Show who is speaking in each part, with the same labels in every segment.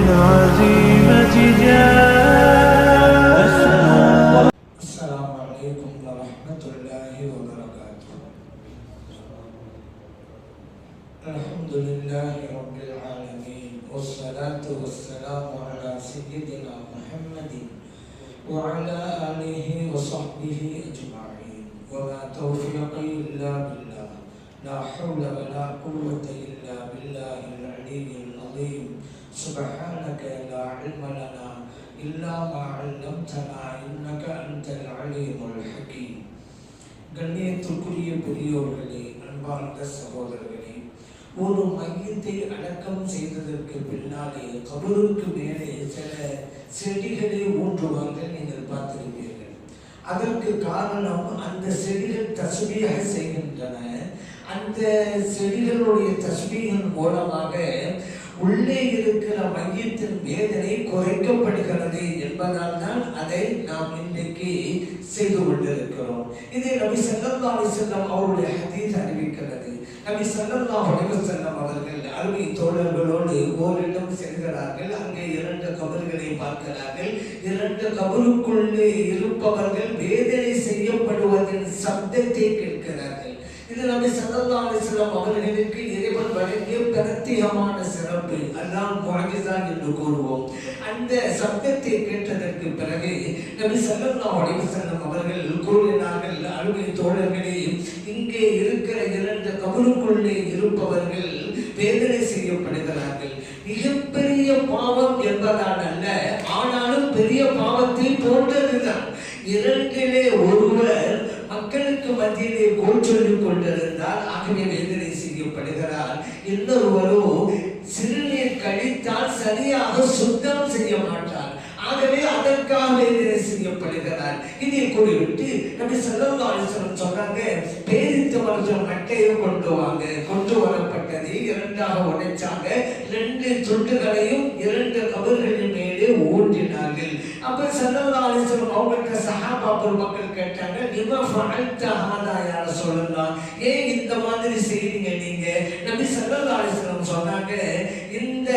Speaker 1: بالعزيمة جاء.
Speaker 2: السلام عليكم ورحمة الله وبركاته. الحمد لله رب العالمين، والصلاة والسلام على سيدنا محمد وعلى آله وصحبه أجمعين، وما توفيقي إلا بالله، لا حول ولا قوة إلا بالله العلي العظيم. سبحانك لا علم لنا إلا ما علمتنا إنك أنت العليم الحكيم. கண்ணியத்துக்குரிய பெரியோர்களே, அன்பார்ந்த சகோதரர்களே, ஒரு மையத்தை அடக்கம் செய்ததற்கு பின்னாலே கபருக்கு மேலே சில செடிகளை ஊன்றுவார்கள். நீங்கள் பார்த்திருப்பீர்கள். அதற்கு காரணம், அந்த செடிகள் தஸ்பீஹ் செய்கின்றன. அந்த செடிகளுடைய தஸ்பீஹின் மூலமாக உள்ளே இருக்கிற மையத்தின் வேதனை குறைக்கப்படுகிறது என்பதால் தான் அதை நாம் இன்றைக்கு செய்து கொண்டிருக்கிறோம். இதை நபி ஸல்லல்லாஹு அலைஹி வஸல்லம் அவருடைய ஹதீஸ் அறிவிக்கிறது. நபி ஸல்லல்லாஹு அலைஹி வஸல்லம் அவர்கள் அருமை தோழர்களோடு ஓரிடம் செல்கிறார்கள். அங்கே 2 கபர்களை பார்க்கிறார்கள். 2 கபருக்குள்ளே இருப்பவர்கள் வேதனை செய்யப்படுவதின் சப்தத்தை கேட்கிறார்கள். இது நபி ஸல்லல்லாஹு அலைஹி வஸல்லம் அவர்களுக்கு இறைவன் வழங்கிய பிரத்யேகமான சிறப்பு, அல்லாஹ் முஅஜிஸா என்று கூறுவோம். அந்த சப்தத்தை கேட்டதற்கு பிறகு நபி ஸல்லல்லாஹு அலைஹி வஸல்லம் அவர்கள் கூறினார்கள், அருமை தோழர்களே, இங்கே இருக்கிற 2 கபருக்குள்ளே இருப்பவர்கள் வேதனை செய்யப்படுகிறார்கள். மிகப்பெரிய பாவம் என்பதால் அல்ல, ஆனாலும் பெரிய பாவத்தை போன்றதுதான். 2லே ஒருவர் மக்களுக்கு மத்தியிலே கோல் சொல்லிக் கொண்டிருந்தால் ஆகவே வேதனை செய்யப்படுகிறார். இன்னொருவரோ சிறுநீர் கழித்தால் சரியாக சுத்தம் செய்ய மாட்டார், ஆகவே அதற்காக வேதனை செய்யப்படுகிறார். இதை கூறிவிட்டு நபி ஸல்லல்லாஹு அலைஹி வஸல்லம் சொன்னாங்க, பேரித்த மரத்தின் மட்டையை கொண்டு வாங்க. கொண்டு வரப்பட்டதை 2ஆக உடைச்சாங்க. 2 துண்டுகளையும் 2 கபர்களின் மேலே ஊற்றினார்கள். அப்ப ஸல்லல்லாஹு அலைஹி வஸல்லம் அவங்களுக்கு சஹாபா பெருமக்கள் கேட்டாங்க, லிமா ஃபஅல்த ஹாதா யா ரசூலல்லாஹ், ஏன் இந்த மாதிரி செய்றீங்க நீங்க? நபி ஸல்லல்லாஹு அலைஹி வஸல்லம் சொன்னாங்க, இந்த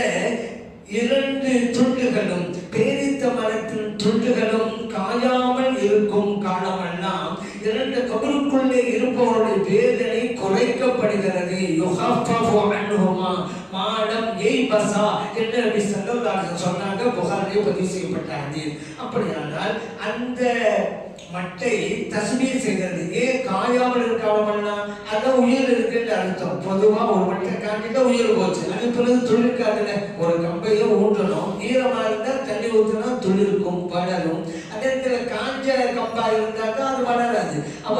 Speaker 2: 2 துண்டுகளும் பேரித்த மரத்தின் துண்டுகளும் காயாமல் இருக்கும் காலமெல்லாம் 2 கபருக்குள்ளே இருப்பவருடைய வேதனை குறைக்கப்படுகிறது. யுஹஃபஃபு அன்ஹுமா மாலம் யைபஸா என்று நபி ஸல்லல்லாஹு அலைஹி வஸல்லம் சொன்னாங்க. புகாரிலே பதிவு செய்யப்பட்ட ஹதீஸ். அப்படியானால் அந்த மட்டை தஸ்பீஹ் செய்கிறது. ஏன் காயாமல் இருக்காமல்னா அதான் உயிர் இருக்குன்னு அர்த்தம். பொதுவா ஒரு மட்டை காட்டிட்டா உயிர் போச்சு, அது பிறகு துளிர்க்காதுல. ஒரு கம்பையை ஊற்றணும், ஈரமா இருந்தா தண்ணி ஊற்றினா துளிர்க்கும், வளரும். அதே இடத்துல காஞ்ச கம்பா இருந்தா தான் அது வளராது. அப்ப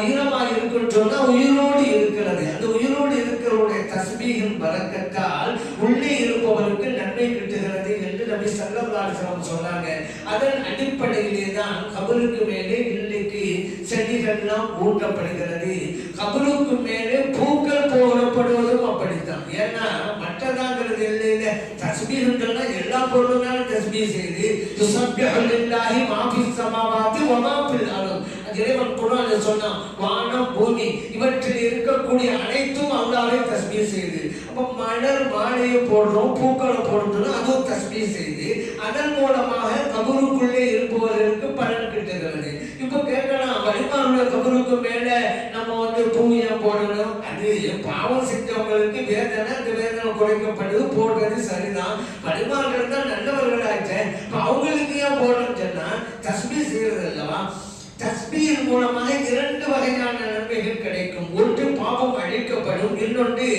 Speaker 2: ஈரமா இருக்குன்னு சொன்னா உயிரோடு இருக்கிறது. அந்த உயிரோடு இருக்கிறவருடைய தஸ்பீஹின் பரக்கத்தால் உள்ளே இருப்பவருக்கு நன்மை கிட்டுகிறது என்று நபி ஸல்லல்லாஹு அலைஹி வஸல்லம் சொன்னாங்க. அதன் அடிப்படையிலே தான் கபருக்கு மேலே இன்றைக்கு செடிகள்லாம் ஊட்டப்படுகிறது. கபருக்கு மேலே பூக்கள் போடப்படுவதும் அப்படித்தான். ஏன்னா மற்றதாங்கிறது இல்லையில தஸ்பீஹ்ன்றா எல்லா பொருளும் தஸ்பீஹ் செய்து யுஸப்பிஹு லில்லாஹி மா ஃபிஸ் ஸமாவாதி வ மா ஃபில் அர்த். இறைவன் குர்ஆன்ல சொன்னான், வானம் பூமி இவற்றில் இருக்கக்கூடிய அனைத்தும் அல்லாஹ்வை தஸ்பீஹ் செய்து. அப்ப மலர் மாலையை போடுறோம், பூக்களை போடுறோம், அதுவும் தஸ்பீஹ் செய்து அதன் மூலமாக கபருக்குள்ளே இருப்பவர்களுக்கு பலன் கிட்டுகிறது. இப்ப கேட்கலாம், வலிமாருடைய கபருக்கு மேல நம்ம பூமியை போடணும், அது பாவம் செஞ்சவங்களுக்கு வேதனை, அந்த வேதனை குறைக்கப்படுது, போடுறது சரிதான். வலிமார்கள் தான் நல்லவர்களாச்சே, அவங்களுக்கு ஏன் போடணும்னு சொன்னா தஸ்பீஹ் செய்யறது அல்லவா. தஸ்பீஹ் மூலமாக 2 வகையான நன்மைகள் கிடைக்கும். ஒன்று பாவம் அழிக்கப்படும், இன்னொன்று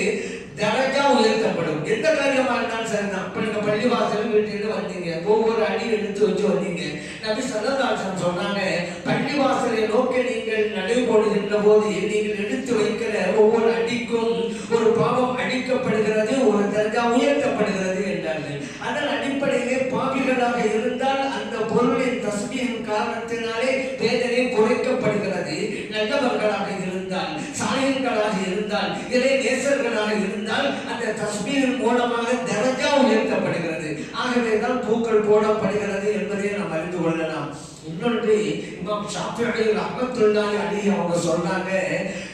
Speaker 2: தரஜா உயர்த்தப்படும். எந்த காரியமா இருந்தாலும் சரிதான். இப்ப நீங்க பள்ளிவாசல் வீட்டிலிருந்து வந்தீங்க, ஒவ்வொரு அடி எடுத்து வச்சு வந்தீங்க. நபி ஸல்லல்லாஹு அலைஹி வஸல்லம் சொன்னாங்க, பள்ளிவாசலை நோக்கி நீங்கள் நடைபோடுகின்ற போது நீங்கள் எடுத்து வைக்கிற ஒவ்வொரு அடிக்கும் ஒரு பாவம் அழிக்கப்படுகிறது, ஒரு தரஜா உயர்த்தப்படுகிறது என்றார்கள். அதன் அடிப்படையிலே பாவிகளாக இருந்தால் அந்த பொருளின் தஸ்பீஹின் காரணத்தினாலே வேதனை குறைக்கப்படுகிறது. நல்லவர்களாக இருந்தால், சாலிஹீன்களாக இருந்தால், இறை நேசர்களாக இருந்தால் அந்த தஸ்பீஹின் மூலமாக தரஜா உயர்த்தப்படுகிறது. ஆகவேதான் பூக்கள் போடப்படுகிறது என்பதை நாம் அறிந்து கொள்ளலாம். இன்னொன்று இமாம் ஷாஃபிஈ ரஹ்மத்துல்லாஹி அலைஹி அவங்க சொல்றாங்க,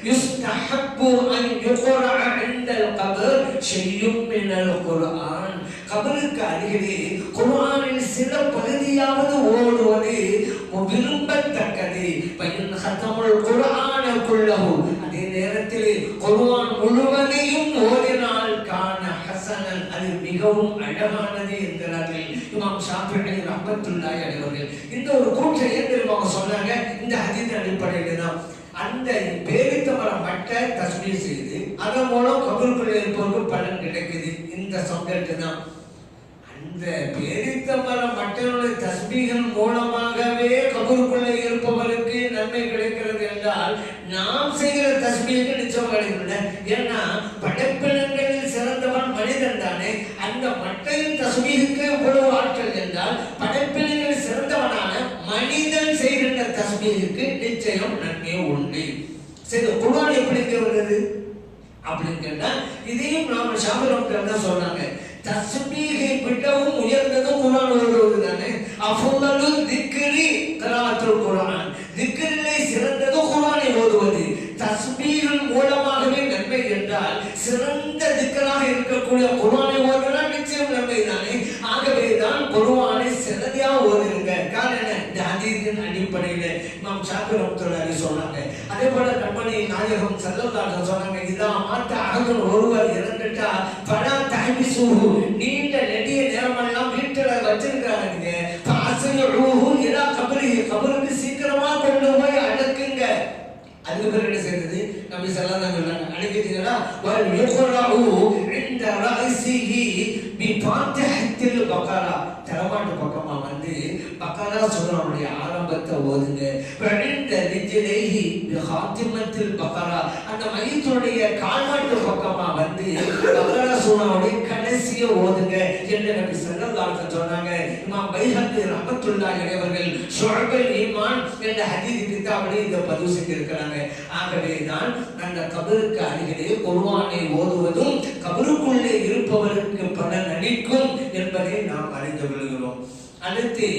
Speaker 2: யுஸ்தஹப்பு அன் யுக்ரஅ இன்தல் கப்ர் ஷையும் மினல் குர்ஆன். கபருக்கு அருகிலே குர்ஆனின் சில பகுதியாவது ஓடுவது விரும்பத்தக்கது. அதே நேரத்தில் குர்ஆன் முழுவதையும் ஓதினால் கான ஹஸனன், அது மிகவும் அழகானது என்கிறார்கள் இமாம் ஷாஃபிஈ ரஹ்மத்துல்லாஹி அலைஹி அவர்கள். இந்த ஒரு கூற்றை ஏன் அவங்க சொன்னாங்க? இந்த ஹதீஸ் அடிப்படையில் தான் அந்த பேரித்தமரம் மட்டை தஸ்பீஹ் செய்து அதன் மூலம் கபருக்குள்ள இருப்பவருக்கு பலன் கிடைக்குது. இந்த சப்ஜெக்ட் தான். அந்த பேரித்தமரம் மட்டையுடைய தஸ்பீஹின் மூலமாகவே கபருக்குள்ள இருப்பவருக்கு நன்மை கிடைக்கிறது என்றால் நாம் செய்கிற தஸ்பீஹுக்கு நிச்சயம் கிடைக்கல. ஏன்னா படைப்பினங்களில் சிறந்தவன் மனிதன் தானே. அந்த மட்டையின் தஸ்பீஹுக்கு எவ்வளவு ஆற்றல் என்றால் படைப்பினங்களில் சிறந்தவனான மனிதன் செய்கின்ற தஸ்பீஹுக்கு நிச்சயம் நன்மை உண்டு. சரி, குர்ஆன் எப்படி வருது அப்படின்னு கேட்டா இதையும் நாம ஷாஃபிஈ தான் சொன்னாங்க. தஸ்பீஹை விடவும் உயர்ந்ததும் குர்ஆன் ஓதுவது தானே. அஃதலு திக்ரி கிராஅத்துல் குர்ஆன், திக்ரிலே சிறந்ததும் குர்ஆனை ஓதுவது. தஸ்பீஹின் மூலமாகவே நன்மை என்றால் சிறந்த திக்ராக இருக்கக்கூடிய குர்ஆனை ஓதுனால் நிச்சயம் நன்மை தானே. ஆகவே தான் குர்ஆனை சிறந்தா ஓதுங்க. காரணம் இந்த ஹதீஸின் அடிப்படையில் இமாம் ஷாஃபிஈ ரஹ்மத்துல்லாஹி சொன்னாங்க. அதே போல கண்மணி நாயகம் ஸல்லல்லாஹு அலைஹி சொன்னாங்க, இதா மாத்த அஹதுன், ஒருவர் இறந்துட்டா பலா தஹ்பிஸுஹு, நீண்ட நெடிய நேரமெல்லாம் வீட்டில் வச்சிருக்காங்க. ஃபஅஸ்ரிஊஹு இலா கபரிஹி, கபருக்கு சீக்கிரமா கொண்டு போய் அடக்குங்க. அதுக்கு பிறகு என்ன செய்யறது? நபி ஸல்லல்லாஹு அலைஹி வஸல்லம் அனுப்பிட்டீங்களா, வல் யுக்ரஉ இன்த ரஅஸிஹி பி ஃபாத்திஹத்தில் பக்ரா, தலமாட்டு பக்கமா வந்து பக்ரா சூராவுடைய ஆரம்பத்தை ஓதுங்க. வஇன்த ரிஜ்லைஹி பி ஹாத்திமத்தில் பக்ரா, அந்த மையத்துடைய கால்மாட்டு பக்கமா வந்து பக்ரா சூராவுடைய கடைசியை ஓதுங்க என்று நபி ஸல்லல்லாஹு அலைஹி வஸல்லம் சொன்னாங்க. இமாம் பைஹக்கி ரஹ்மத்துல்லாஹி அலைஹி அவர்கள் ஷுஅபுல் ஈமான் என்ற ஹதீஸ் கிதாபிலே இத பதிவு செஞ்சிருக்கிறாங்க. ஆகவே தான் அந்த கபருக்கு அருகிலே குர்ஆனை ஓதுவதும் கபருக்குள்ளே இருப்பவருக்கு பலன் அளிக்கும் என்பதை நாம் அறிந்து கொள்கிறோம். அடுத்து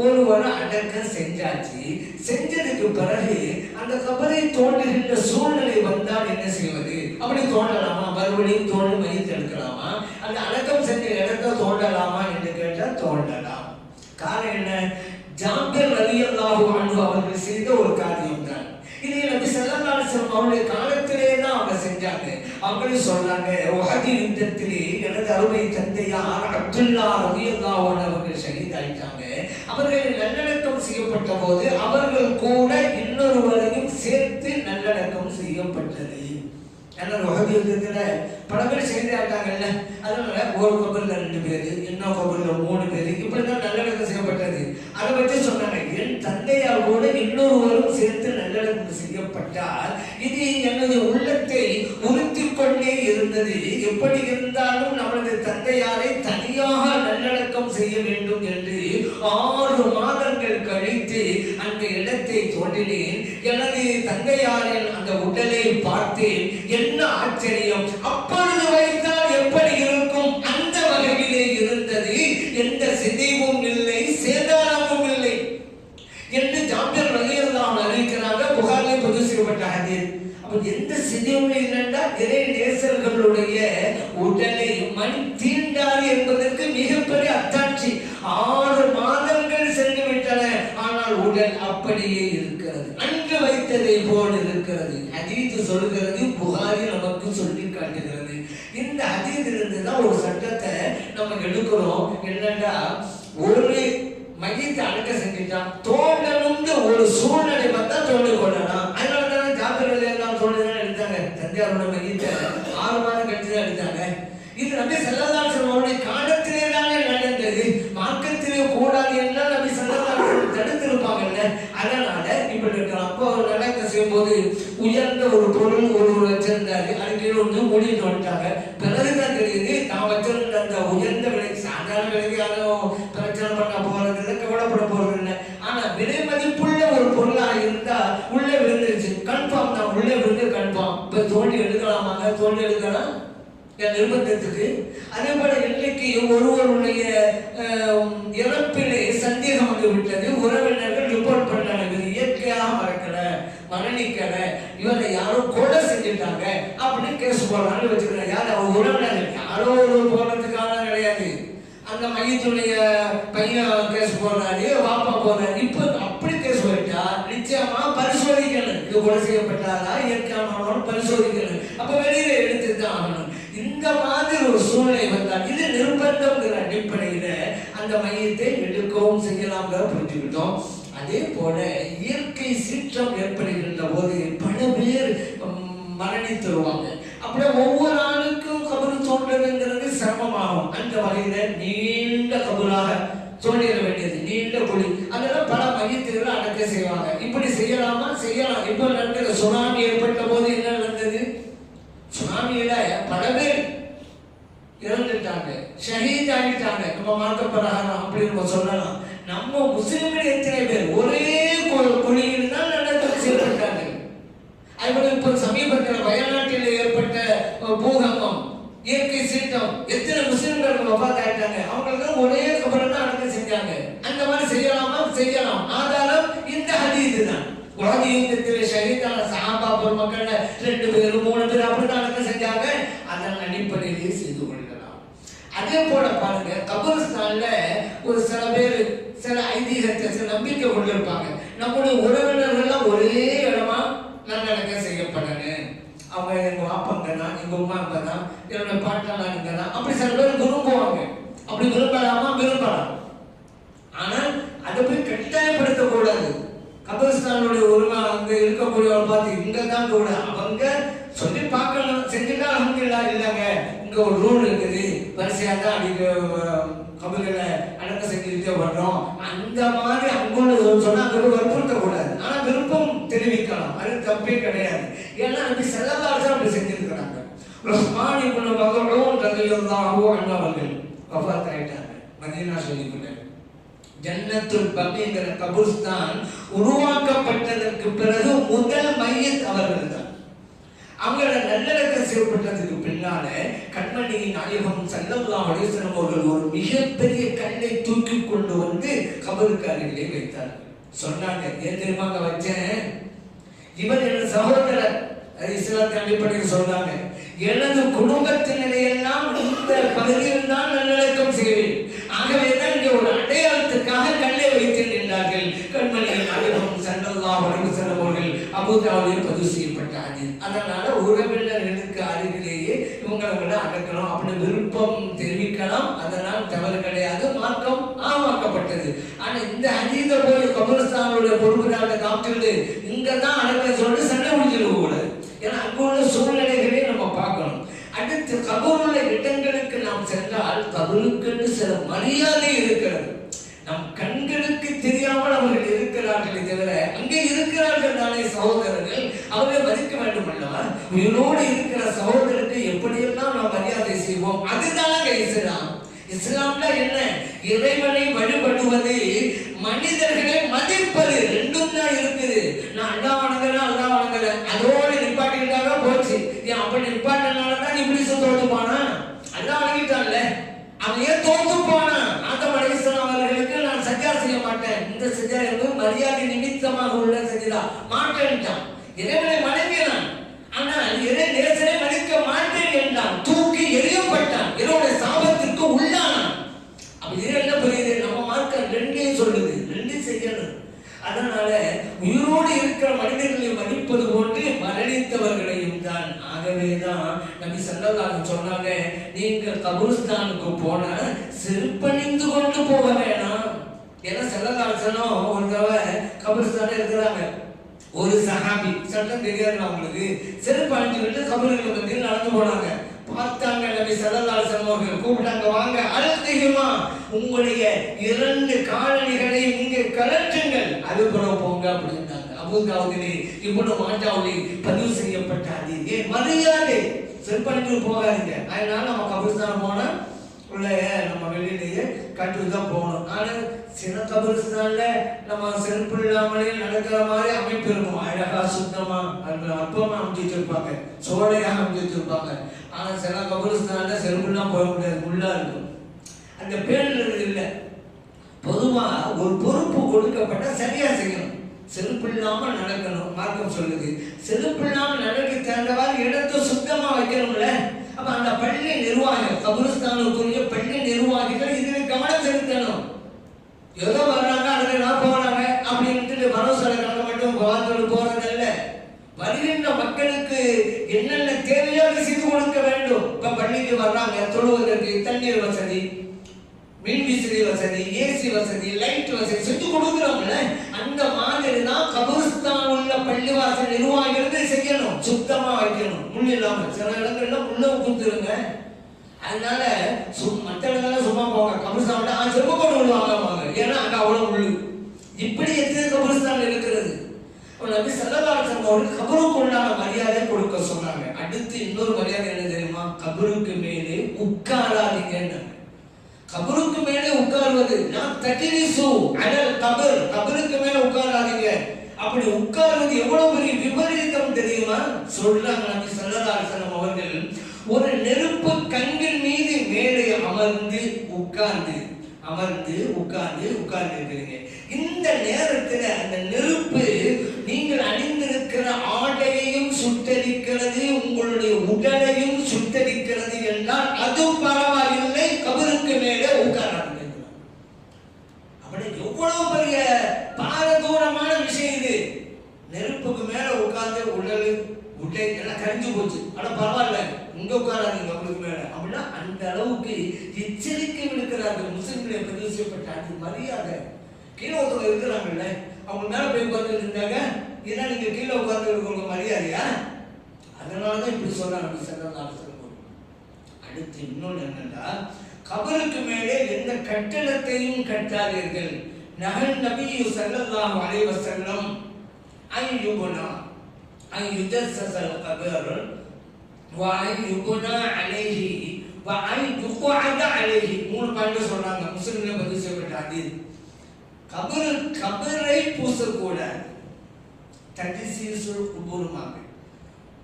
Speaker 2: ஒருவர் அடக்கம் செஞ்சாச்சு. செஞ்சதுக்கு பிறகு அந்த கபரை தோண்டுகின்ற சூழ்நிலை வந்தால் என்ன செய்வது? அப்படி தோண்டலாமா? மறுபடியும் தோண்டி மையத்தை எடுக்கலாமா? அந்த அடக்கம் செஞ்ச இடத்தை தோண்டலாமா என்று கேட்டால் தோண்டலாம். காரணம் என்ன? ஜாபிர் ரலியல்லாஹு அன்ஹு அவர்கள் செய்த ஒரு காரியம் தான். இதை நபி ஸல்லல்லாஹு அலைஹி வஸல்லம் அவருடைய காலத்திலே தான் அவங்க செஞ்சாங்க. அவங்களே சொல்றாங்க, உஹது யுத்தத்திலே எனது அருமை தந்தையார் அப்துல்லா ரலியல்லாஹு அன்ஹு அவர்கள் ஷஹீத் ஆயிட்டாங்க. அவர்கள் நல்லடக்கம் செய்யப்பட்ட போது அவர்கள் கூட இன்னொருவரையும் சேர்த்து நல்லடக்கம் செய்யப்பட்டது. ஏன்னா உஹது யுத்தத்துல பல பேர் ஷஹீதாயிட்டாங்கல்ல, அதனால ஒரு கபர்ல 2 பேரு, இன்னொரு கபர்ல 3 பேரு, இப்படிதான் நல்லடக்கம் செய்யப்பட்டது. அதை வச்சு சொன்னாங்க, என் தந்தையார் கூட இன்னொருவரும் சேர்த்து நல்லடக்கம் செய்யப்பட்டால் இது எனது உள்ளத்தை உறுத்திக் கொண்டே இருந்தது. எப்படி இருந்தாலும் நமது தந்தையாரை தனியாக நல்லடக்கம் செய்ய வேண்டும் என்று 6 மாதங்கள் கழித்து அந்த இடத்தை தோண்டினேன். எனது தந்தையாரின் அந்த உடலை பார்த்தேன். என்ன ஆச்சரியம்! அப்பொழுது வைத்தால் எப்படி இருக்கும்? அந்த வகையிலே இருந்தது. எந்த சிதைவும் இல்லை, சேதாரமும் இல்லை என்று ஜாபிர் ரலியல்லாஹு அன்ஹு அறிவிக்கிறாங்க. புகாரிலே பதிவு செய்யப்பட்ட ஹதீஸ். அப்ப எந்த சிதைவும் இல்லைன்னா இறை நேசர்களுடைய உடலை மண் தீண்டாது என்பதற்கு மிகப்பெரிய அத்தாட்சி. 6 மாதங்கள் சென்று விட்டன, ஆனால் உடல் அப்படியே இருக்கிறது, அன்று வைத்ததை போல் இருக்கிறது. ஹதீஸ் சொல்கிறது, புகாரி நமக்கு சொல்லி காட்டுகிறது. இந்த ஹதீஸிலிருந்து தான் ஒரு சட்டத்தை நம்ம எடுக்கிறோம். என்னன்னா, ஒரு மையத்தை அடக்க செஞ்சுட்டான், தோண்டணும்னு ஒரு சூழ்நிலை வந்தா தோண்டி கொள்ளலாம். அதனால தானே ஜாபிர் ரலியல்லாஹு தோண்டிதான் எடுத்தாங்க. தந்தையாரோட மையத்தை 6 மாதம் கழிச்சு தான் எடுத்தாங்க. இது நபி ஸல்லல்லாஹு அலைஹி வஸல்லம் காலத்திலே தானே நடந்தது. மார்க்கத்திலே கூடாது என்றால் நபி ஸல்லல்லாஹு அலைஹி வஸல்லம் தடுத்திருப்பாங்கல்ல. அதனால இப்படி இருக்கலாம். அப்போ நடக்க செய்யும் போது உயர்ந்த ஒரு பொருள் ஒருவர் வச்சிருந்தாரு, அதுக்கு வந்து மூடிட்டு வந்துட்டாங்க. பிறகுதான் தெரியுது தான் வச்சிருந்த அந்த உயர்ந்த விலைக்கு, சாதாரண விலைக்கு யாரும் பிரச்சனை பண்ண போறது இல்லை, கவலைப்பட போறது இல்லை. ஆனா விலை மதிப்புள்ள ஒரு பொருளா இருந்தா உள்ளே விழுந்துருச்சு, கன்ஃபார்ம் தான், உள்ளே விழுந்து கன்ஃபார்ம். இப்ப தோண்டி எடுக்கலாமாங்க? தோண்டி எடுக்கலாம் நிர்பந்தத்துக்கு. அதே போல இன்னைக்கு ஒருவருடைய இறப்பிலே சந்தேகம் வந்து விட்டது. உறவினர்கள் ரிப்போர்ட் பண்ணாங்க, இயற்கையாக மறக்கல, மரணிக்கல, இவரை யாரும் கொலை செஞ்சுட்டாங்க அப்படின்னு கேஸ் போடுறாங்க வச்சுக்கிறாங்க. யார்? அவங்க உறவினர்கள். யாரோ ஒரு போறதுக்கான கிடையாது, அந்த மையத்துடைய பையன் கேஸ் போடுறாரு, வாப்பா போடுறாரு. இப்போ அப்படி கேஸ் போயிட்டா நிச்சயமா பரிசோதிக்கணும். இது கொலை செய்யப்பட்டாரா இயற்கையானவனு பரிசோதிக்கணும். அப்ப வெளியில எடுத்துதான் ஆகணும். இந்த மாதிரி ஒரு சூழ்நிலை வந்தால் இது நிர்பந்தங்கிற அடிப்படையில அந்த மையத்தை எடுக்கவும் செய்யலாம்ங்கிற புரிஞ்சுக்கிட்டோம். அதே போல இயற்கை சீற்றம் ஏற்படுகின்ற போது பல பேர் மரணித்துருவாங்க. அப்படியே ஒவ்வொரு ஆளுக்கும் கபரு தோன்றதுங்கிறது சிரமமாகும். அந்த வகையில நீண்ட கபராக தோண்டிட வேண்டியது, நீண்ட குழி, அதெல்லாம் பல மையத்துகளை அடக்க செய்வாங்க. இப்படி செய்யலாமா? செய்யலாம். இப்ப நடக்கிற சுனாமி ஏற்பட்ட போது என்ன நடந்தது? சுனாமியில பல பேர் இறந்துட்டாங்க, ஷஹீத் ஆகிட்டாங்க. நம்ம மார்க்க பிரகாரம் அப்படி நம்ம சொல்லலாம். நம்ம முஸ்லிம்கள் எத்தனை பேர் ஒரே குழியில் தான் நடந்து செய்யப்பட்டாங்க. அதுபோல இப்ப சமீபத்தில் வயநாட்டில் ஏற்பட்ட பூகம்பம், இயற்கை சீற்றம், எத்தனை முஸ்லிம்கள் வஃபாத்தாயிட்டாங்க. அவங்களுக்கு ஒரே கபரை தான் அடக்கம் செஞ்சாங்க. அந்த மாதிரி செய்யலாமா? செய்யலாம். ஆதாரம் இந்த ஹதீஸ் தான். உலக யுத்தத்தில் ஷஹீதான சஹாபா பெருமக்கள் 2 பேர் 3 பேர் அப்படிதான் அடக்கம் செஞ்சாங்க. அதன் அடிப்படையிலே செய்து கொள்ளலாம். அதே போல பாருங்க, கபரிஸ்தான்ல ஒரு சில பேர் சில ஐதீகத்தை, சில நம்பிக்கை கொண்டிருப்பாங்க. நம்முடைய உறவினர்கள் ஒரே இடமா நல்லடக்கம் செய்யப்படணும். அவங்க எங்க வாப்பங்கன்னா, எங்க உமா தான், என்னோட பாட்டனாங்கன்னா, அப்படி சில பேர் விரும்புவாங்க. அப்படி விரும்பலாமா? விரும்பலாம். ஆனால் அதை போய் கட்டாயப்படுத்தக்கூடாது. கபரிஸ்தானுடைய உரிமை அங்க இருக்கக்கூடியவங்க பார்த்து இங்க தான் கூட அவங்க சொல்லி பார்க்கலாம், செஞ்சுட்டா அல்ஹம்துலில்லாஹ். இல்லைங்க, இங்க ஒரு ரூல் இருக்குது, வரிசையா தான் அடிக்க கபர்களை அடக்கம் செஞ்சுக்கிட்டே வர்றோம். அந்த மாதிரி அங்குள்ள சொன்னா அங்க வற்புறுத்தக்கூடாது. ஆனா விருப்பம் தெரிவிக்கலாம், அது தப்பே கிடையாது. ஏன்னா அப்படி செல்லதாசம் அப்படி செஞ்சிருக்கிறாங்க. உஸ்மான் இப்னு மக்தூம் ரலியல்லாஹு அன்ஹு அவர்கள் வஃபாத் ஆயிட்டாங்க மதீனா ஷரீஃப்ல. ஜன்னத்துல் பகீங்கிற கபர்ஸ்தான் உருவாக்கப்பட்டதற்கு பிறகு முதல் மையத் அவர்கள் தான். அவங்கள நல்லடக்கம் செய்யப்பட்டதுக்கு பின்னால கண்மணியின் நாயகம் ஸல்லல்லாஹு அலைஹி வஸல்லம் அவர்கள் ஒரு மிகப்பெரிய கல்லை தூக்கி கொண்டு வந்து கபருக்கு அருகிலே வைத்தார்கள். சொன்னாங்க, ஏன் தெரியுமாங்க வச்சேன்? இவர் எனது சகோதரர். இஸ்லாத்தின் அடிப்படையில் சொல்றாங்க, எனது குடும்பத்தினரையெல்லாம் இந்த பகுதியில் தான் நல்லடக்கம் செய்வேன். ஆகவேதான் இங்கே ஒரு அடையாளத்துக்காக கல்லை வைத்தேன் என்றார்கள் கண்மணியின் நாயகம் ஸல்லல்லாஹு அலைஹி வஸல்லம் அவர்கள். அபூ தாவூதில் பதிவு செய்யப்பட்ட ஹதீஸ். அதனால உறவினர்களுக்கு அருகிலேயே இவங்களை அடக்கலாம், அப்படி விருப்பம் தெரிவிக்கலாம். அதனால் தவறு கிடையாது, மார்க்கம் ஆமாக்கப்பட்டது. ஆனா இந்த ஹதீஸை போய் கபரிஸ்தானுடைய பொறுப்புதாரத்தை காமிச்சிருந்து இங்கதான் அடக்கம் சொல்லிட்டு சண்டை முடிச்சிருக்க கூடாது. ஏன்னா அங்க உள்ள சூழ்நிலைகளே நம்ம பார்க்கணும். அடுத்து கபருள்ள இடங்களுக்கு நாம் சென்றால் கபருக்கு சில மரியாதை இருக்கிறது. நம் கண்களுக்கு தெரியாமல் அவர்கள் இருக்கிறார்களே தவிர அங்கே இருக்கிறார்கள் தானே சகோதரர்கள், அவரை மதிக்க வேண்டும் அல்லவா? உயிரோடு இருக்கிற சகோதரருக்கு எப்படியெல்லாம் நாம் மரியாதை செய்வோம். அதுதானே இஸ்லாம். இஸ்லாம்ல என்ன? இறைவனை வழிபடுவது, மனிதர்களை மதிப்பது, ரெண்டும் தான் இருக்குது. நான் அல்லாஹ் வணங்குறேன், அல்லாஹ் வணங்குறேன், அதோடு நிப்பாட்டிக்கிட்டாங்க போச்சு. ஏன் அப்படி நிப்பாட்டினால்தான் இப்படி தோத்து போனா? அல்லாஹ் வணங்கிட்டான்ல, அவன் ஏன் தோத்து போனான்? ஆதம் அலைஹிஸ்ஸலாம் அவர்களுக்கு நான் சஜ்ஜா செய்ய மாட்டேன், இந்த சஜ்ஜா என்பது மரியாதை நிமித்தமாக உள்ள சஜ்ஜா மாட்டேன்ட்டான். இறைவனை வணங்கினான், ஆனால் இறை நேசரை மதிக்க மாட்டேன் என்றான், தூக்கி எறியப்பட்டான், இறைவனுடைய சாபத்திற்கு உள்ளானான். அப்ப இது என்ன புரியுது? நம்ம மார்க்கம் ரெண்டையும் சொல்லுது, ரெண்டும் செய்யணும். அதனால உயிரோடு இருக்கிற மனிதர்களை மதிப்பது போன்று மரணித்தவர்களையும் தான். ஆகவேதான் நபி ஸல்லல்லாஹு அலைஹி சொன்னாங்க, நீங்க கபரிஸ்தானுக்கு போனா செருப்பணிந்து கொண்டு போக வேணாம். ஏன்னா ஸல்லல்லாஹு அலைஹி வஸல்லம் ஒரு தடவை கபரிஸ்தான்ல இருக்கிறாங்க. ஒரு சஹாபி, சட்டம் தெரியாது அவங்களுக்கு, செருப்பு அணிஞ்சுக்கிட்டு கபருக்கு வந்து நடந்து போனாங்க. பார்த்தாங்க நபி ஸல்லல்லாஹு அலைஹி வஸல்லம் அவர்கள் கூப்பிட்டாங்க, வாங்க அல்திஹிமா, உங்களுடைய 2 காலணிகளை இங்கே கலற்றுங்கள், அதுபுறம் போங்க அப்படின்னாங்க. அபூ தாவூதிலே இப்னு மாஜாவிலே பதிவு செய்யப்பட்ட ஹதீஸ். மரியாதை, செருப்பு அணிஞ்சு போகாதீங்க. அதனால நம்ம கபரிஸ்தான் போனா உள்ள நம்ம வெளியிலேயே கட்டு தான் போகணும். ஆனால் சில கபரிஸ்தான்ல நம்ம செருப்பு இல்லாமலே நடக்கிற மாதிரி அமைப்பு இருக்கும். அழகா சுத்தமா அற்பமா அமைச்சு வச்சிருப்பாங்க, சோடையாக அமைச்சு வச்சிருப்பாங்க. ஆனா சில கபரிஸ்தான்ல செருப்புலாம் போக முடியாது, முள்ளா இருக்கும். அந்த பேரில் இல்லை. பொதுவா ஒரு பொறுப்பு கொடுக்கப்பட்ட சரியா செய்யணும். செருப்பு இல்லாம நடக்கணும், மார்க்கம் சொல்லுது. செருப்பு இல்லாம நடக்க தேர்ந்தவாறு இடத்தை சுத்தமா வைக்கணும்ல. அப்ப அந்த பள்ளி நிர்வாகிகள், கபரிஸ்தானுக்குரிய பள்ளி நிர்வாகிகள் இதில் கவனம் ஏதோ வர்றாங்க அதுக்கு நான் போறாங்க அப்படின்ட்டு பரவசாலை கணக்கு மட்டும் வாழ்ந்து போறதில்ல. வருகின்ற மக்களுக்கு என்னென்ன தேவையோ அதை செய்து கொடுக்க வேண்டும். இப்ப பள்ளிக்கு வர்றாங்க, தொழுவதற்கு தண்ணீர் வசதி, மின்விசிறி வசதி, ஏசி வசதி, லைட் வசதி செஞ்சு கொடுக்குறோம்ல. அந்த மாதிரி தான் கபூர்ஸ்தான் உள்ள பள்ளிவாசல் நிர்வாகிகள் செய்யணும், சுத்தமா வைக்கணும், முள் இல்லாம. சில இடங்கள்ல முள்ள கொடுத்துருங்க. அதனால மற்ற இடங்கள்லாம் சும்மா போவாங்க, கபூர்ஸ்தான் செருப்பு போட்டு விடுவாங்க, ஏன்னா அங்க அவ்வளவு முள்ளு. இப்படி எத்தனை கபூர்ஸ்தான் இருக்கிறது. நபி ஸல்லல்லாஹு அலைஹி வஸல்லம் அவர்கள் கபருக்கு உண்டான மரியாதை கொடுக்க சொன்னாங்க. அடுத்து இன்னொரு மரியாதை என்ன தெரியுமா? கபருக்கு மேலே உட்காராதீங்க. கபருக்கு மேலே உட்கார்வது நான் தஜ்லிசு அலல் கபர், கபருக்கு மேலே உட்காராதீங்க. அப்படி உட்கார்வது எவ்வளவு பெரிய விபரீதம் தெரியுமா? சொல்றாங்க நபி ஸல்லல்லாஹு அலைஹி வஸல்லம் அவர்கள், ஒரு நெருப்பு கங்கின் மீது மேலே அமர்ந்து உட்கார்ந்து இருக்கிறீங்க. இந்த நேரத்தில் அந்த நெருப்பு நீங்கள் அணிந்திருக்கிற ஆடையையும் சுட்டரிக்கிறது, உங்களுடைய உடலையும் சுட்டரிக்கிறது என்றால் அது பரவாயில்லை, கபருக்கு மேலே உட்காராங்க. அப்படி எவ்வளவு பெரிய பாரதூரமான விஷயம் இது. நெருப்புக்கு மேல உட்கார்ந்து உடை எல்லாம் கரிஞ்சு போச்சு, ஆனா பரவாயில்ல, இங்க உட்காராதீங்க கபருக்கு மேல அப்படின்னா அந்த அளவுக்கு எச்சரிக்கை விடுக்கிறார்கள். முஸ்லிம்களை பதிவு செய்யப்பட்ட அது மரியாதை. கீழே ஒருத்தவங்க இருக்கிறாங்கல்ல, அவங்க மேல போய் உட்கார்ந்து இருந்தாங்க, ஏன்னா நீங்க கீழே உட்கார்ந்து இருக்கிறவங்க மரியாதையா? அதனாலதான் இப்படி சொல்றாங்க ஸல்லல்லாஹு அலைஹி வஸல்லம். அடுத்து இன்னொன்று என்னன்னா, கபருக்கு மேலே எந்த கட்டடத்தையும் கட்டாதீர்கள். நஹன் நபி ஸல்லல்லாஹு அலைஹி வஸல்லம் ஐயுபனா ஐயுஜஸ்ஸல் கபர் வ ஐயுபனா அலைஹி வ ஐயுqஅத அலைஹி. மூணு பாயிண்ட் சொல்றாங்க, முஸ்லிம்ல பதிவு செய்யப்பட்ட ஹதீஸ். கபரை பூசக்கூடாது. தஜ்சீசுல் குபூர்மாக,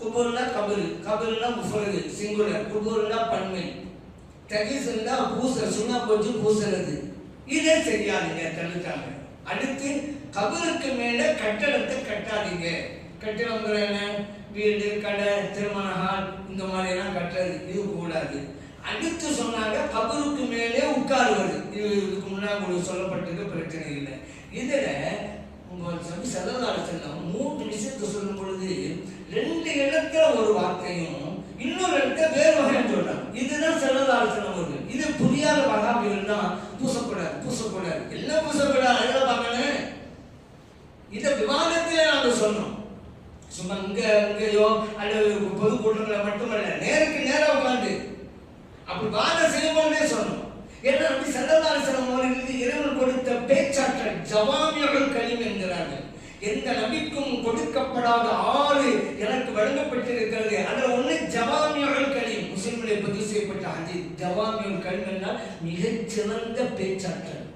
Speaker 2: குபூர்னா கபர், கபர்னா முஃபரது சிங்குலர், குபூர்னா பன்மை, தஜ்சீசுனா பூச, சுண்ணா போட்டு பூசுறது. இதை செய்யாதீங்க, தடுத்தாங்க. அடுத்து கபருக்கு மேல கட்டடத்தை கட்டாதீங்க. கட்டடங்கிற என்ன? வீடு, கடை, திருமண ஹால் இந்த மாதிரி எல்லாம் கட்டுறது, இது கூடாது. அடுத்து சொன்னாங்க கபருக்கு மேலே உட்காருவது. இதுக்கு முன்னாடி உங்களுக்கு சொல்லப்பட்டது பிரச்சனை இல்லை. இதுல நபி ஸல்லல்லாஹு அலைஹி வஸல்லம் மூன்று விஷயத்தை சொல்லும் பொழுது ரெண்டு இடத்துல ஒரு வார்த்தையும் இன்னொரு இடத்துல வேறு வகையான சொல்றாங்க. இதுதான் ஸல்லல்லாஹு அலைஹி வஸல்லம் அவர்கள். இது புரியாத வகாபிகள் தான் பூசக்கூடாது எல்லாம் பூசக்கூடாது அதெல்லாம் பார்க்கணும். இதை விவாதத்திலே நாங்கள் சொன்னோம். சும்மா இங்கேயோ அல்லது பொதுக்கூட்டங்களை மட்டுமல்ல, நேருக்கு நேரம் உட்காந்து அப்படி வாதம் செய்யும்போதே சொன்னோம். ஏன்னா நபி ஸல்லல்லாஹு அலைஹி வஸல்லம் அவர்களுக்கு இறைவன் கொடுத்த பேச்சாற்றல் ஜவாமியுல் கலீம் என்கிறார்கள். எந்த நபிக்கும் கொடுக்கப்படாத 6 எனக்கு வழங்கப்பட்டிருக்கிறது. அதுல ஒண்ணு ஜவாமியுல் கலீம். முஸ்லிம்களை பதிவு செய்யப்பட்ட ஹதீஸ். ஜவாமியுல் கலீம் என்றால் மிகச் சிறந்த பேச்சாற்றல்,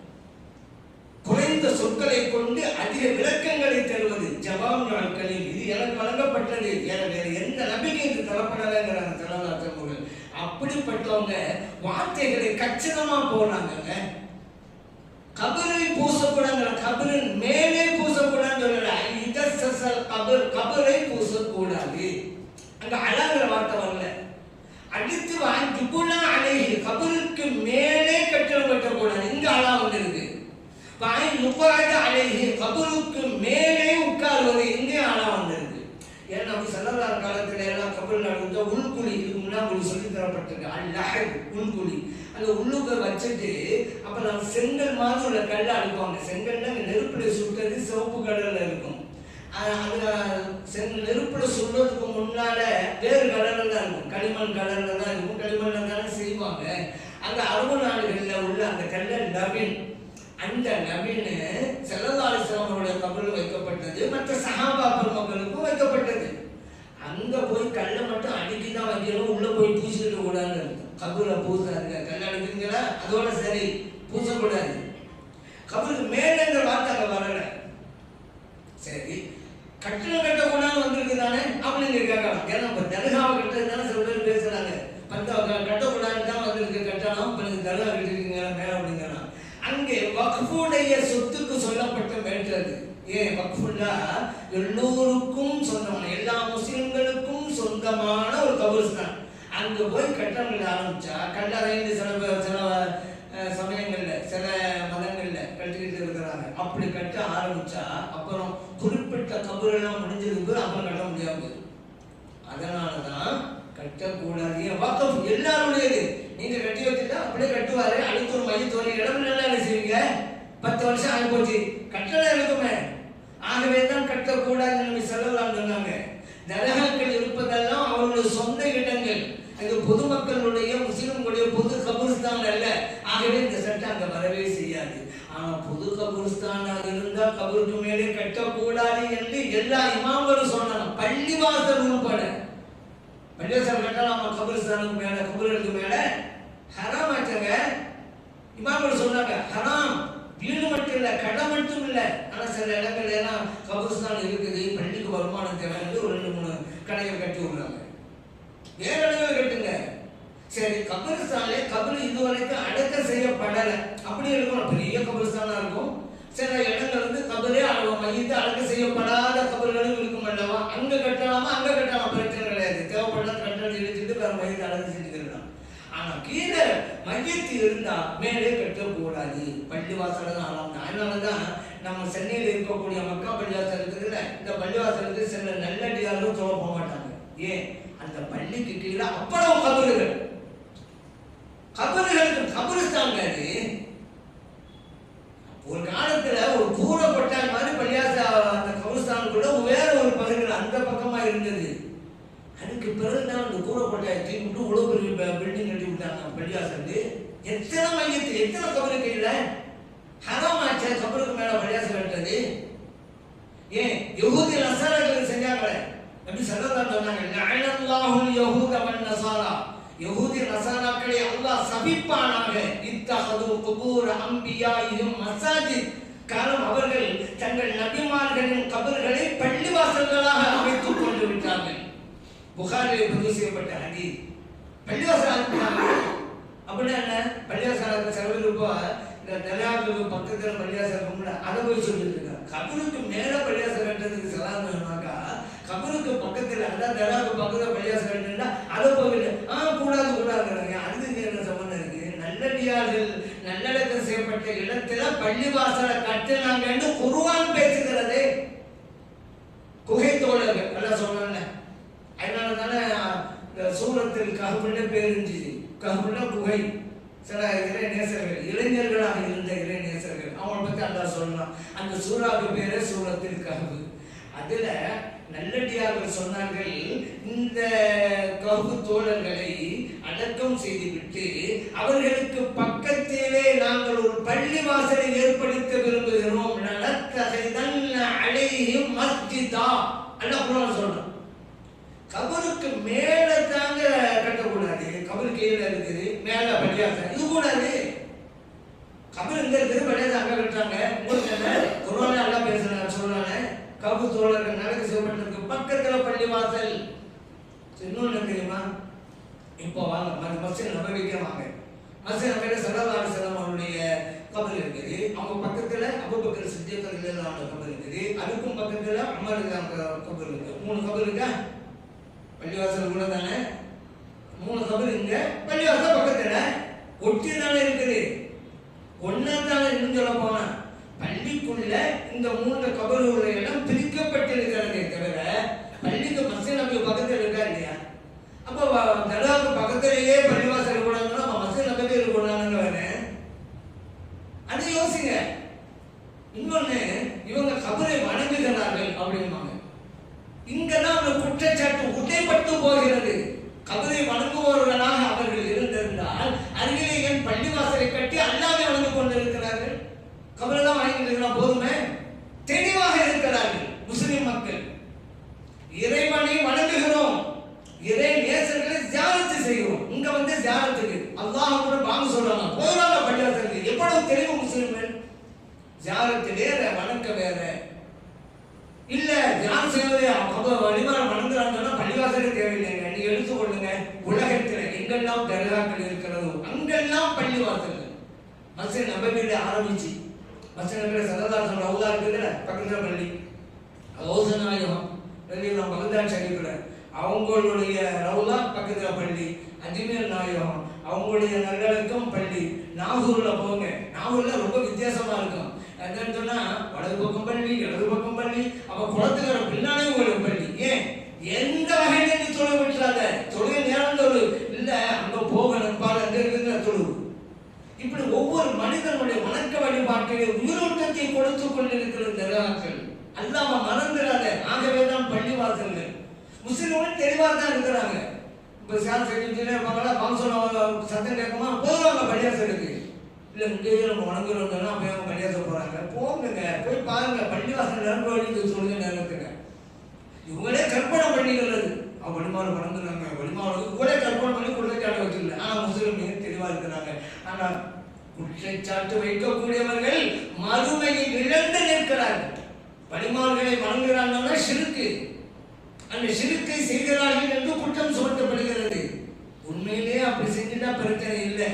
Speaker 2: குறைந்த சொற்களை கொண்டு அதிக விளக்கங்களை தருவது ஜவாமியுல் கலீம். இது எனக்கு வழங்கப்பட்டது, வேற எந்த நபிக்கும் இது தரப்படலைங்கிறாங்க ஸல்லல்லாஹு அலைஹி வஸல்லம். அப்படிப்பட்டவங்க வார்த்தைகளை கச்சிதமா போனாங்க. கபரை பூசக்கூடாது, கபரின் மேலே பூசக்கூடாது, கபரை பூசக்கூடாது. அங்க அழகிற வார்த்தை வரல. அடுத்து வாங்கினா அழகி கபருக்கு மேலே கட்டடம் கட்டக்கூடாது, இங்க அழா வந்திருக்கு. அழகி கபருக்கு மேலே உட்காருவது, இங்கே அழா வந்திருக்கு. ஏன்னா அப்படி ஸல்லல்லாஹு காலத்துல எல்லாம் கபர் நடந்த உள்குழி, இதுக்கு முன்னாடி உங்களுக்கு சொல்லி தரப்பட்டிருக்கு. அல்-லஹத் உள்குழி, அந்த உள்ளுக்க வச்சுட்டு அப்ப நம்ம செங்கல் மாதிரி உள்ள கல்லை அடிப்பாங்க. செங்கல்னா நெருப்புல சுட்டது சிவப்பு கலர்ல இருக்கும். அது நெருப்புல சுடுறதுக்கு முன்னால வேறு கலர்ல தான் இருக்கும், களிமண் கலர்ல தான் இருக்கும். களிமண்ல தானே செய்வாங்க. அந்த அரபு நாடுகள்ல உள்ள அந்த கல்ல நபின், அந்த நபின் ஸல்லல்லாஹு அலைஹி வஸல்லம் அவருடைய கபரில் வைக்கப்பட்டது, மற்ற சஹாபா பெருமக்களுக்கும் வைக்கப்பட்டது. அங்க போய் கல்லை மட்டும் அடிக்கிதான் வைக்கணும், உள்ள போய் பூசிட்டு கூடாதுன்னு இருக்கும். கபூரை பூசாருங்க, கல்லை அடிக்கிறீங்களா அதோட சரி, பூசக்கூடாது. கபருக்கு மேலங்கிற வார்த்தை அங்க வரல. சரி, கட்டணம் கட்டக்கூடாது வந்திருக்கு தானே அப்படின்னு கேட்கலாம். ஏன்னா இப்ப தர்காவை கட்டுறது தானே சில பேர் பேசுறாங்க. கட்டக்கூடாதுன்னு தான் வந்திருக்கு கட்டணம், இப்ப தர்கா கட்டிருக்கீங்க மேல அப்படிங்கிறான். அங்கே வக்ஃபுடைய சொத்துக்கு சொல்லப்பட்ட மேற்றது. ஏன் வக்ஃபுல்லா எல்லோருக்கும் சொந்தமான, எல்லா முஸ்லிம்களுக்கும் சொந்தமான ஒரு கபர்ஸ்தான். அங்க போய் கட்டணங்கள் ஆரம்பிச்சா கல்லறைன்னு சில சமயங்கள்ல சில மதங்கள்ல கட்டிக்கிட்டு அப்படி கட்ட ஆரம்பிச்சா அப்புறம் குறிப்பிட்ட கபரெல்லாம் முடிஞ்சதுக்கு அப்புறம் கட்ட முடியாது. அதனாலதான் கட்டக்கூடாது. வக்ஃப் எல்லாருடையது. நீங்க கட்டி வச்சுட்டா அப்படியே கட்டுவாரு. அடுத்த ஒரு மையத்தோட இடம் நல்லா செய்வீங்க. 10 வருஷம் ஆகி போச்சு, கட்டளை இருக்குமே. ஆகவே தான் கட்டக்கூடாது நபி ஸல்லல்லாஹு அலைஹி சொன்னாங்க. தர்காக்கள் இருப்பதெல்லாம் அவர்களுடைய சொந்த இடங்கள், அது பொதுமக்களுடைய முஸ்லிம்களுடைய பொது கபூர்ஸ்தான் அல்ல. ஆகவே இந்த சட்டம் அங்க வரவே செய்யாது. ஆனா பொது கபூர்ஸ்தானாக இருந்தா கபருக்கு மேலே கட்டக்கூடாது என்று எல்லா இமாம்களும் சொன்னாங்க. பள்ளிவாசல் உள்பட பள்ளிவாசல் கட்டலாமா? கபூர்ஸ்தானுக்கு மேல, கபூருக்கு மேல ஹராம் ஆச்சாங்க. இமாம்கள் சொன்னாங்க ஹராம். வீடு மட்டும் இல்ல, கடை மட்டும் இல்ல. ஆனா சில இடங்கள் எல்லாம் கபூர்ஸ்தான் இருக்குது, பள்ளிக்கு வருமானம் தேவை, 2-3 கடைகள் கட்டி விடுறாங்க. வேற இடங்கள் கட்டுங்க. சரி, கபூர்ஸ்தானே கபர் இதுவரைக்கும் அடக்கம் செய்யப்படல, அப்படி இருக்கணும். பெரிய கபூர்ஸ்தானா இருக்கும். சில இடங்கள் வந்து கபரே மையத்தை அடக்கம் செய்யப்படாத கபர்களும் இருக்கும் அல்லவா? அங்க கட்டலாமா? அங்க கட்டலாம், பிரச்சனை கிடையாது. தேவைப்பட்டா கட்டணம் இழுத்துட்டு வேற மையத்தை அடக்கம் செஞ்சுக்கலாம். ஆனா கீழே மையத்து இருந்தா மேலே கட்டக்கூடாது. பள்ளிவாசல் தான் ஆளாம். அதனாலதான் நம்ம சென்னையில் இருக்கக்கூடிய மக்கா பள்ளிவாசல் இருக்குதுல்ல, இந்த பள்ளிவாசலுக்கு சில நல்லடியாரும் சொல்ல போக மாட்டாங்க. ஏன்? அந்த பள்ளிக்கு கீழே அவ்வளவு கபறுகள், கபறுகளுக்கு கபருஸ்தான். அது ஒரு காலத்துல ஒரு கூரை கொட்டாய் மாதிரி பள்ளியாச அந்த கபருஸ்தானுக்குள்ள வேற ஒரு பகுதிகள் அந்த பக்கமா இருந்தது. அதுக்கு பிறகுதான் அந்த கூரை கொட்டாயை தூக்கிட்டு இவ்வளவு பெரிய பில்டிங் கட்டி விட்டாங்க பள்ளியாசலுக்கு. எத்தனை மையத்து, எத்தனை கபருக்கு இல்லை? ஹராம் ஆச்சா கபருக்கு மேல பள்ளியாசல் கட்டுறது? ஏன்? யஹூதி நஸாராக்கள் செஞ்சாங்களே, நபி ஸல்லல்லாஹு அலைஹி சொன்னாங்க, லஅனல்லாஹுல் யஹூத வன் நஸாரா, யஹூதி நஸாராக்களை அல்லாஹ் சபிப்பானாக. இத்தஹது குபூர் அன்பியாஇஹிம் மஸாஜித், காரணம் அவர்கள் தங்கள் நபிமார்களின் கபர்களை பள்ளிவாசல்களாக அமைத்துக் கொண்டு விட்டார்கள். புகாரில் பதிவு செய்யப்பட்ட ஹதீஸ். பள்ளிவாசல் அப்படின்னா என்ன? பள்ளிவாசல் செலவு இந்த தலாவுக்கு பக்கத்தில் பள்ளிவாசல் இருக்கும்ல, அதை போய் சொல்லிட்டு இருக்காங்க. கபருக்கு மேல பள்ளிவாசல் கட்டுறதுக்கு செலாதுனாக்கா, கபருக்கு பக்கத்தில் அதான் தலாவுக்கு பக்கத்தில் பள்ளிவாசல் கட்டுனா அதை போயிட்டு கூடாது கூடாதுங்கிறாங்க. அதுக்கு என்ன சம்பந்தம் இருக்கு? நல்லடியார்கள் நல்லடக்கம் செய்யப்பட்ட இடத்துல பள்ளிவாசலை கட்டினாங்கன்னு குர்ஆன் பேசுகிறது. குகை தோழர்கள் எல்லாம் சொன்னாங்க. அதனால தானே சூரத்தில் கஹ்ஃப்னு பேர் இருந்துச்சு. கஹ்ஃப்னா குகை. சில இறை நேசர்கள், இளைஞர்களாக இருந்த இறை நேசர்கள், அவங்களை பத்தி அல்லாஹ் சொல்லலாம். அந்த சூறாவுக்கு பேரே சூரத்தில் கஹ்ஃப். அதுல நல்லடியார்கள் சொன்னார்கள், இந்த கஹ்ஃப் தோழர்களை அடக்கம் செய்துவிட்டு அவர்களுக்கு பக்கத்திலே நாங்கள் ஒரு பள்ளிவாசலை ஏற்படுத்த விரும்புகிறோம். நலத்தஹிதன்ன அலைஹிம் மஸ்ஜிதா, அல்லாஹ் குர்ஆன் சொல்றான். கபருக்கு மேல தாங்க கட்டக்கூடாது. கபரு கீழே இருக்குது, மேல பள்ளிவாசல் இது கூடாது. கபர் எங்க இருக்குது? பள்ளிவாசல் அங்க கட்டுறாங்க. உங்களுக்கு என்ன குர்ஆன்ல அல்லாஹ் பேசுறாங்க, சொல்றாங்க கபர் தோழர்கள் நடக்க செய்யப்பட்டிருக்கு பக்கத்துல பள்ளிவாசல். இன்னொன்னு தெரியுமா? இப்போ வாங்க மஸ்ஜித் நபவிக்கு வாங்க. மஸ்ஜித் நபவில ஸல்லல்லாஹு அலைஹி வஸல்லம் அவருடைய கபர் இருக்குது. அவங்க பக்கத்துல அபூபக்கர் சித்திக் ரலியல்லாஹு அன்ஹு கபர் இருக்குது. அதுக்கும் பக்கத்துல உமர் ரலியல்லாஹு கபர் இருக்கு. 3 கபர் இருக்கா? பள்ளிவாசல் கூட தானே 3 கபர். இங்க பள்ளிவாசல் பக்கத்துல ஒட்டி தானே இருக்குது. ஒன்னா தானே இன்னும் சொல்ல போனா பள்ளிக்குள்ள இந்த 3 கபர் உள்ள இடம் பிரிக்கப்பட்டிருக்கிறதே தவிர பள்ளிக்கு மஸ்ஜித் நபவி பக்கத்துல இருக்கா இல்லையா? அப்போ தர்காவுக்கு பக்கத்திலேயே பள்ளிவாசல் கூடாதுன்னா மஸ்ஜித் நபவி இருக்கக்கூடாதுன்னு வேணும். அது யோசிங்க. இன்னொன்னு, இவங்க கபரை வணங்குகிறார்கள் அப்படிம்பாங்க. இங்கதான் அந்த குற்றச்சாட்டு உடைப்பட்டு போகிறது. கபரை வணங்குபவர்களாக அவர்கள் இருந்திருந்தால் அருகிலே என் பள்ளிவாசலை கட்டி அல்லாஹ்வை வணங்கி கொண்டிருக்கிறார்கள். கபரை தான் வணங்கிட்டு போதுமே. தெளிவாக இருக்கிறார்கள் முஸ்லிம் மக்கள். இறைவனை வணங்குகிறோம், இறை நேசர்களை ஜியாரத்து செய்கிறோம். இங்க வந்து ஜியாரத்துக்கு அல்லாஹ் கூட வாங்க சொல்றாங்க, போறாங்க பள்ளிவாசலுக்கு. எவ்வளவு தெளிவு முஸ்லிம்கள்! ஜியாரத்து வேற, வணக்க வேற. இல்ல தியானம் செய்வதே வழிபாடு வணங்குறாங்கன்னா பள்ளிவாசலே தேவையில்லைங்க. நீங்க எடுத்துக்கொள்ளுங்க, உலகத்துல எங்கெல்லாம் தர்காக்கள் இருக்கிறதோ அங்கெல்லாம் பள்ளிவாசல்கள். மஸ்ஜித் நபவியில ஆரம்பிச்சு மஸ்ஜித் நபவியில ஸல்லல்லாஹு அலைஹி வஸல்லம் ரவுலா இருக்குதுல, பக்கத்துல பள்ளி ஔசநாயகம் ரலியல்லாஹு பகதாத் ஷரீஃப்ல அவங்களுடைய ரவுலா பக்கத்துல பள்ளி, அஜ்மீர் நாயகம் அவங்களுடைய நல்லடக்கம் பள்ளி. நாகூர்ல போங்க, நாகூர்ல ரொம்ப வித்தியாசமா இருக்கும். என்னன்னு சொன்னா ஒரு மனிதனுடைய வணக்க வழிபாட்டிலே உயிரோட்டத்தை கொடுத்துக் கொண்டிருக்கிற தர்காக்கள். அல்லாஹ் மறந்துடாத. ஆகவேதான் பள்ளிவாசல்கள் முஸ்லிம்கள் தெளிவாக தான் இருக்கிறாங்க. இப்போ சார் செஞ்சுட்டே இருப்பாங்களா, பங்கன் சத்தம் கேட்குமா, போவாங்க பள்ளிவாசலுக்கு. இல்லை இங்கேயே நம்ம வணங்குறவங்கன்னா போய் அவங்க பள்ளிவாசல் போகிறாங்க. போங்க, போய் பாருங்க, பள்ளிவாசல் நிரம்ப வழி சொல்லுங்க நேரத்துக்கு. இவங்களே கற்பனை பண்ணிக்கிறது. அவங்க வழிமாறு வணங்குறாங்க, வழிமாறு கூட கற்பனை பண்ணி குற்றச்சாட்டு வச்சிருக்கல. ஆனால் முஸ்லிம் மிக தெளிவாக இருக்கிறாங்க. ஆனால் குற்றச்சாட்டு வைக்கக்கூடியவர்கள் மறுமையை இழந்து நிற்கிறார்கள். வழிமார்களை வணங்குகிறாங்கன்னா ஷிர்க்கு, அந்த ஷிர்க்கை செய்கிறார்கள் என்று குற்றம் சுமத்தப்படுகிறது. உண்மையிலேயே அப்படி செஞ்சுட்டா பிரச்சனை இல்லை.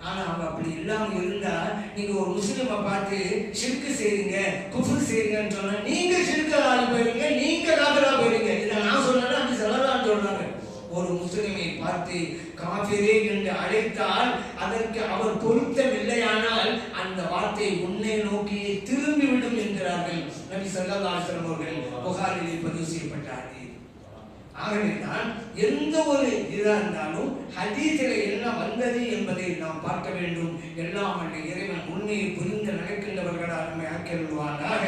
Speaker 2: ஆனா அவங்க அப்படி இல்லாம இருந்தா நீங்க ஒரு முஸ்லிமை பார்த்து ஷிர்க்கு செய்றீங்க, குஃப்ர் செய்றீங்கன்னு சொன்னா நீங்க ஷிர்க்காகி போயிருங்க, நீங்க காஃபிரா போயிருங்க. இதை நான் சொல்லல, அப்படி சொல்லலாம் சொல்றாங்க. ஒரு முஸ்லிமை பார்த்து காஃபிரே என்று அழைத்தால் அதற்கு அவர் பொருத்தம் இல்லையானால் அந்த வார்த்தை உன்னை நோக்கி திரும்பிவிடும் என்கிறார்கள் நபி ஸல்லல்லாஹு அலைஹி வஸல்லம் அவர்கள் புகாரிலே பதிவு செய்யப்பட்டார்கள். ஆகவேதான் எந்த ஒரு இதா இருந்தாலும் ஹதீஸில் என்ன வந்தது என்பதை நாம் பார்க்க வேண்டும். எல்லாம் இறைவன் உண்மையை புரிந்து நடக்கின்றவர்களால் நம்மை ஆக்கிடுவானாக.